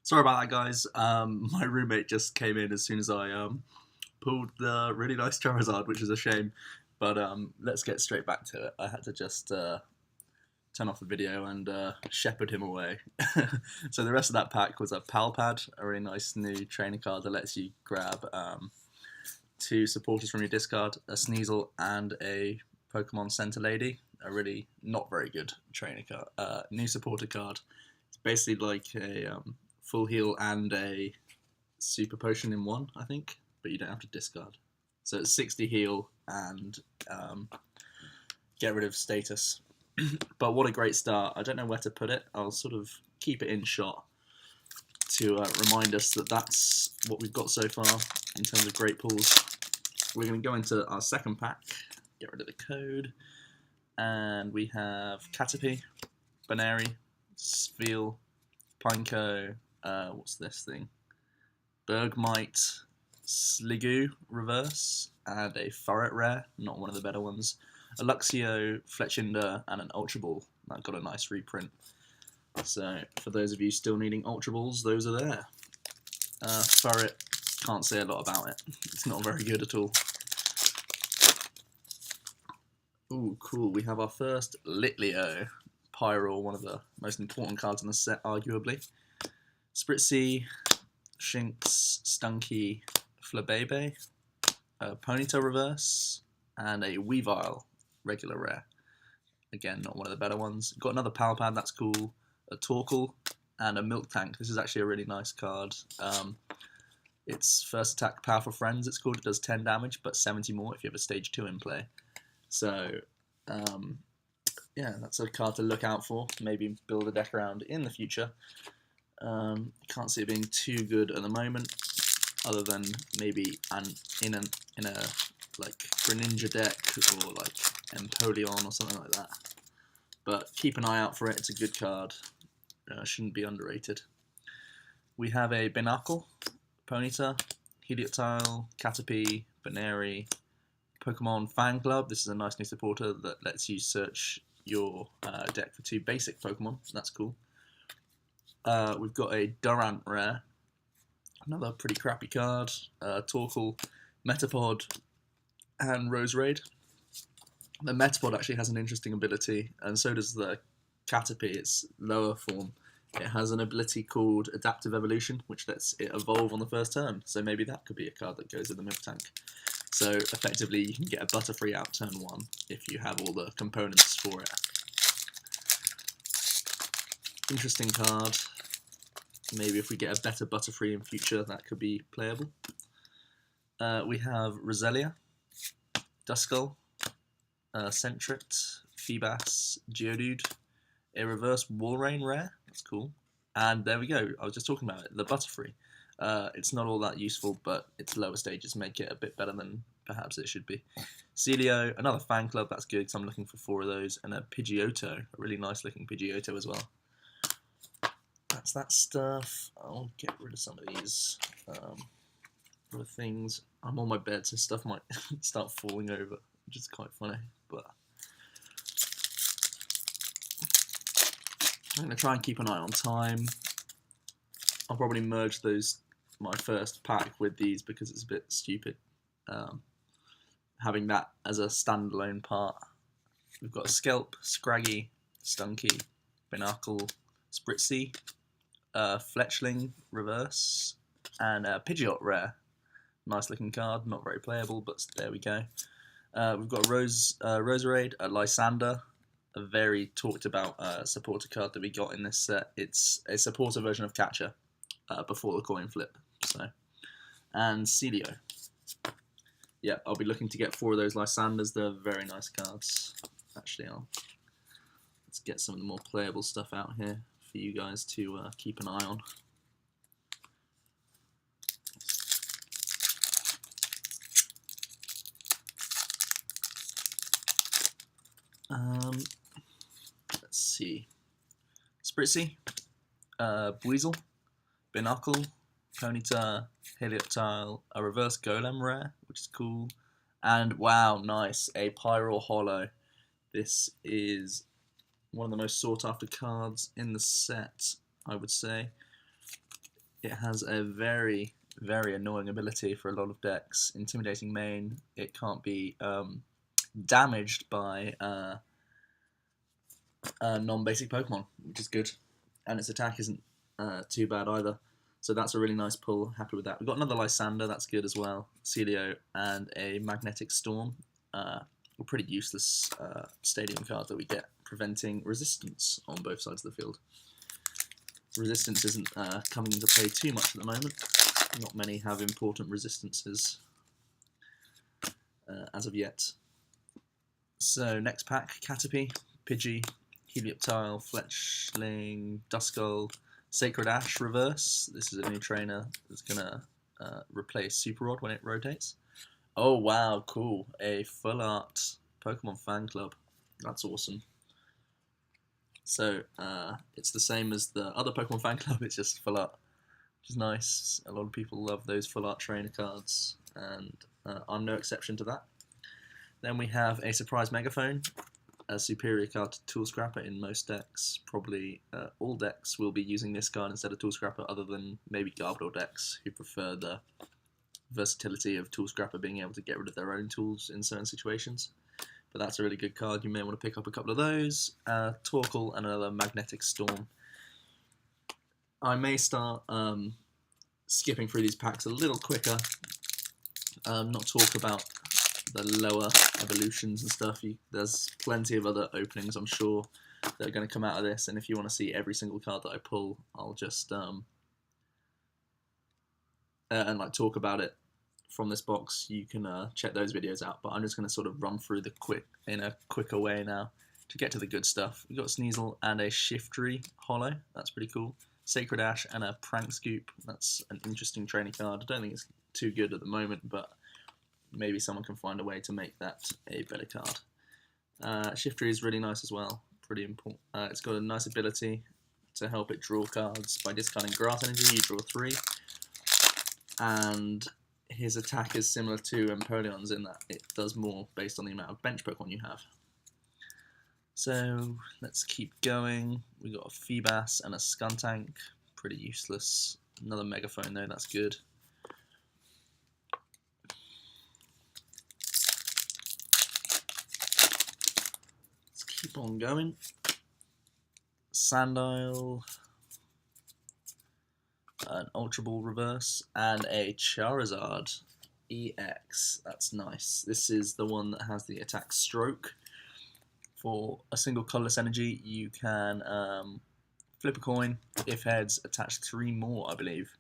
Sorry about that, guys. My roommate just came in as soon as I pulled the really nice Charizard, which is a shame. But let's get straight back to it. I had to just turn off the video and shepherd him away. So the rest of that pack was a Pal Pad, a really nice new trainer card that lets you grab two supporters from your discard, a Sneasel and a Pokemon Center Lady, a really not very good trainer card, new supporter card. It's basically like a full heal and a super potion in one, I think, but you don't have to discard. So it's 60 heal and get rid of status. But what a great start. I don't know where to put it. I'll sort of keep it in shot to remind us that that's what we've got so far in terms of great pulls. We're going to go into our second pack, get rid of the code, and we have Caterpie, Baneri, Spheal, Pineco, what's this thing? Bergmite, Sliggoo reverse, and a Furret rare, not one of the better ones. A Luxio, Fletchinder, and an Ultra Ball. That got a nice reprint. So, for those of you still needing Ultra Balls, those are there. Furret, can't say a lot about it. It's not very good at all. Ooh, cool. We have our first Litleo. Pyro, one of the most important cards in the set, arguably. Spritzy, Shinx, Stunky, Flabebe, a Ponyta reverse, and a Weavile regular rare. Again, not one of the better ones. Got another Pal Pad, that's cool. A Torkoal, and a Milk Tank. This is actually a really nice card. It's first attack Powerful Friends, it's called. It does 10 damage, but 70 more if you have a stage 2 in play. So, yeah, that's a card to look out for. Maybe build a deck around in the future. Can't see it being too good at the moment, other than maybe in a like Greninja deck or like Empoleon or something like that. But keep an eye out for it. It's a good card. Shouldn't be underrated. We have a Binacle, Ponyta, Helioptile, Caterpie, Baneri, Pokemon Fan Club. This is a nice new supporter that lets you search your deck for 2 basic Pokemon. That's cool. We've got a Durant rare, another pretty crappy card, Torkoal, Metapod, and Roserade. The Metapod actually has an interesting ability, and so does the Caterpie, its lower form. It has an ability called Adaptive Evolution, which lets it evolve on the first turn, so maybe that could be a card that goes in the Milk Tank. So effectively you can get a Butterfree out turn 1 if you have all the components for it. Interesting card. Maybe if we get a better Butterfree in future, that could be playable. We have Roselia, Duskull, Sentret, Feebas, Geodude, a reverse Walrein rare, that's cool. And there we go, I was just talking about it, the Butterfree. It's not all that useful, but its lower stages make it a bit better than perhaps it should be. Celio, another Fan Club, that's good, so I'm looking for 4 of those, and a Pidgeotto, a really nice looking Pidgeotto as well. That's that stuff. I'll get rid of some of these other things. I'm on my bed, so stuff might start falling over, which is quite funny, but I'm going to try and keep an eye on time. I'll probably merge my first pack with these because it's a bit stupid having that as a standalone part. We've got a Skelp, Scraggy, Stunky, Binacle, Spritzy, Fletchling reverse, and a Pidgeot rare. Nice looking card, not very playable, but there we go. We've got a Roserade, a Lysander, a very talked about supporter card that we got in this set. It's a supporter version of Catcher before the coin flip. So, and Celio. Yeah, I'll be looking to get 4 of those Lysanders. They're very nice cards. Actually, let's get some of the more playable stuff out here for you guys to keep an eye on. Let's see. Spritzy, Buizel, Binacle, Ponyta, Helioptile, a reverse Golem rare, which is cool, and wow, nice, a Pyro Holo. This is one of the most sought after cards in the set, I would say. It has a very, very annoying ability for a lot of decks. Intimidating Main. It can't be damaged by non-basic Pokemon, which is good. And its attack isn't too bad either. So that's a really nice pull. Happy with that. We've got another Lysander, that's good as well. Celio, and a Magnetic Storm. A pretty useless stadium card that we get, preventing resistance on both sides of the field. Resistance isn't coming into play too much at the moment. Not many have important resistances as of yet. So next pack, Caterpie, Pidgey, Helioptile, Fletchling, Duskull, Sacred Ash Reverse. This is a new trainer that's going to replace Super Rod when it rotates. Oh wow, cool. A full art Pokemon fan club. That's awesome. So it's the same as the other Pokemon fan club, it's just full art, which is nice. A lot of people love those full art trainer cards, and I'm no exception to that. Then we have a Surprise Megaphone, a superior card to Tool Scrapper in most decks. Probably all decks will be using this card instead of Tool Scrapper, other than maybe Garbodor decks who prefer the versatility of Tool Scrapper being able to get rid of their own tools in certain situations. But that's a really good card. You may want to pick up a couple of those. Torkoal and another Magnetic Storm. I may start skipping through these packs a little quicker. Not talk about the lower evolutions and stuff. There's plenty of other openings, I'm sure, that are going to come out of this. And if you want to see every single card that I pull, I'll just and like talk about it from this box. You can check those videos out, but I'm just going to sort of run through in a quicker way now to get to the good stuff. We've got Sneasel and a Shiftry Holo. That's pretty cool. Sacred Ash and a Prank Scoop. That's an interesting training card. I don't think it's too good at the moment, but maybe someone can find a way to make that a better card. Shiftry is really nice as well. Pretty important. It's got a nice ability to help it draw cards. By discarding Grass Energy, you draw 3. And his attack is similar to Empoleon's in that it does more based on the amount of bench Pokemon you have. So let's keep going. We got a Feebas and a Skuntank. Pretty useless. Another Megaphone though, that's good. Let's keep on going. Sandile, an Ultra Ball Reverse, and a Charizard EX. That's nice. This is the one that has the attack Stroke. For a single colorless energy, you can flip a coin. If heads, attach 3 more, I believe.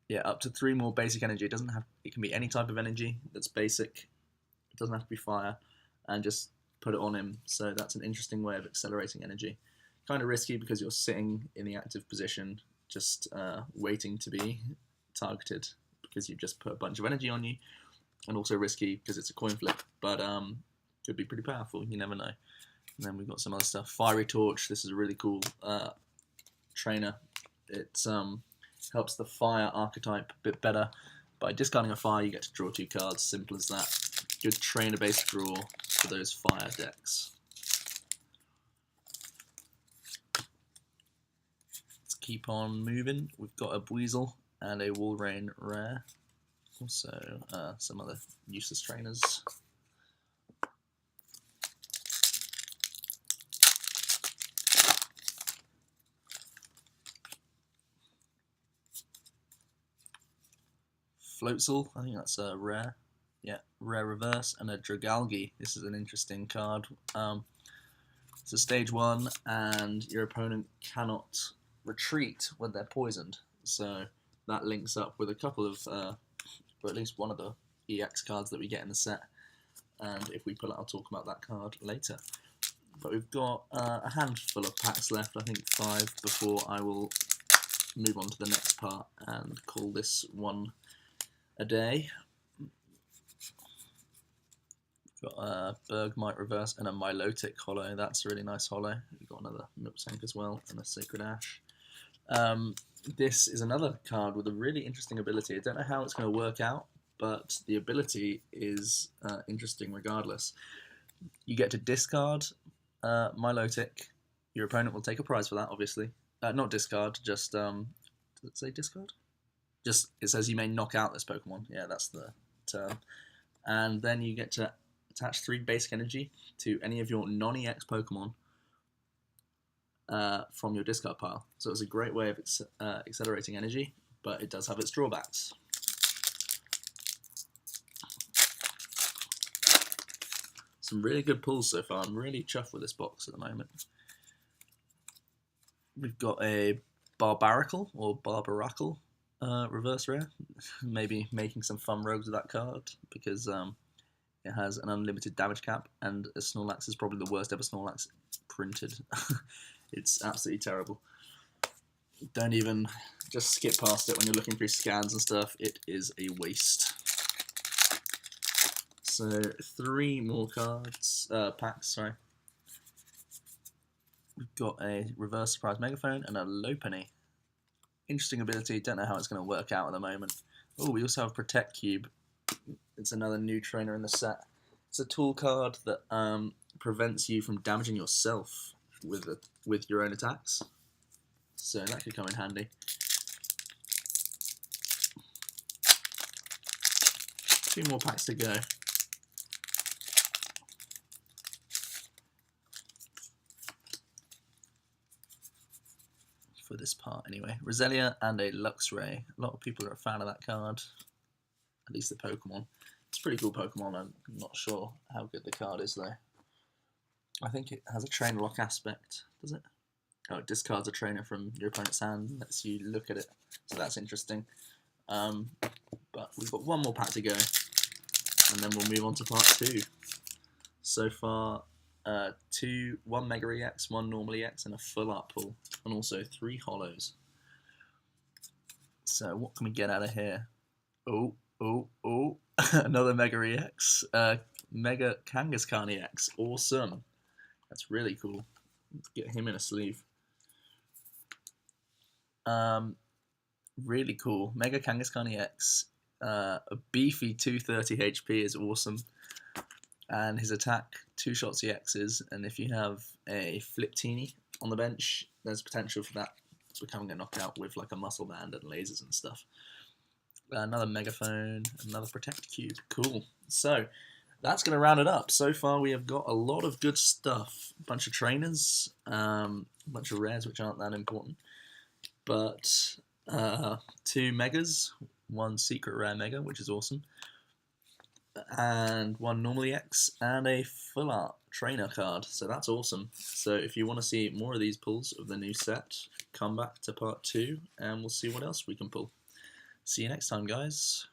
Yeah, up to 3 more basic energy. It doesn't have. It can be any type of energy that's basic. It doesn't have to be fire, and just put it on him. So that's an interesting way of accelerating energy. Kind of risky because you're sitting in the active position, just waiting to be targeted because you've just put a bunch of energy on you, and also risky because it's a coin flip. But could be pretty powerful, you never know. And then we've got some other stuff. Fiery Torch, this is a really cool trainer. It helps the fire archetype a bit better. By discarding a fire, you get to draw 2 cards, simple as that. Good trainer-based draw for those fire decks. Let's keep on moving. We've got a Buizel and a Walrein Rare. Also, some other useless trainers. Floatzel, I think that's a rare. Yeah, rare reverse, and a Dragalge. This is an interesting card. It's a stage 1, and your opponent cannot retreat when they're poisoned. So that links up with a couple of, or at least one of the EX cards that we get in the set. And if we pull it, I'll talk about that card later. But we've got a handful of packs left, I think 5, before I will move on to the next part and call this one a day. Got a Bergmite Reverse and a Milotic Holo. That's a really nice holo. We've got another Miltank as well and a Sacred Ash. This is another card with a really interesting ability. I don't know how it's going to work out, but the ability is interesting regardless. You get to discard Milotic. Your opponent will take a prize for that, obviously. Not discard, just Does it say discard? Just, it says you may knock out this Pokemon. Yeah, that's the term. And then you get to attach 3 basic energy to any of your non-EX Pokemon from your discard pile. So it's a great way of accelerating energy, but it does have its drawbacks. Some really good pulls so far. I'm really chuffed with this box at the moment. We've got a Barbaracle or Barbaracle reverse rare. Maybe making some fun rogues with that card because it has an unlimited damage cap, and a Snorlax is probably the worst ever Snorlax printed. It's absolutely terrible. Don't even, just skip past it when you're looking through scans and stuff. It is a waste. So 3 more cards, packs, sorry. We've got a reverse surprise megaphone and a Lopunny. Interesting ability, don't know how it's going to work out at the moment. Oh, we also have Protect Cube. It's another new trainer in the set. It's a tool card that prevents you from damaging yourself with your own attacks. So that could come in handy. 2 more packs to go. For this part anyway. Roselia and a Luxray. A lot of people are a fan of that card. At least the Pokemon. It's a pretty cool Pokemon. I'm not sure how good the card is though. I think it has a trainer lock aspect, does it? Oh, it discards a trainer from your opponent's hand and lets you look at it. So that's interesting. But we've got 1 more pack to go. And then we'll move on to part 2. So far, 1 Mega EX, 1 Normal EX, and a full art pull. And also 3 holos. So what can we get out of here? Oh. Another Mega EX. Mega Kangaskhan EX. Awesome. That's really cool. Let's get him in a sleeve. Really cool. Mega Kangaskhan EX. A beefy 230 HP is awesome. And his attack, 2 shots EXs. And if you have a Fliptini on the bench, there's potential for that becoming a knockout with like a muscle band and lasers and stuff. Another megaphone, another Protect Cube. Cool. So that's going to round it up. So far we have got a lot of good stuff. A bunch of trainers, a bunch of rares which aren't that important. But 2 megas, 1 secret rare mega, which is awesome. And 1 normal EX and a full art trainer card. So that's awesome. So if you want to see more of these pulls of the new set, come back to part 2 and we'll see what else we can pull. See you next time, guys.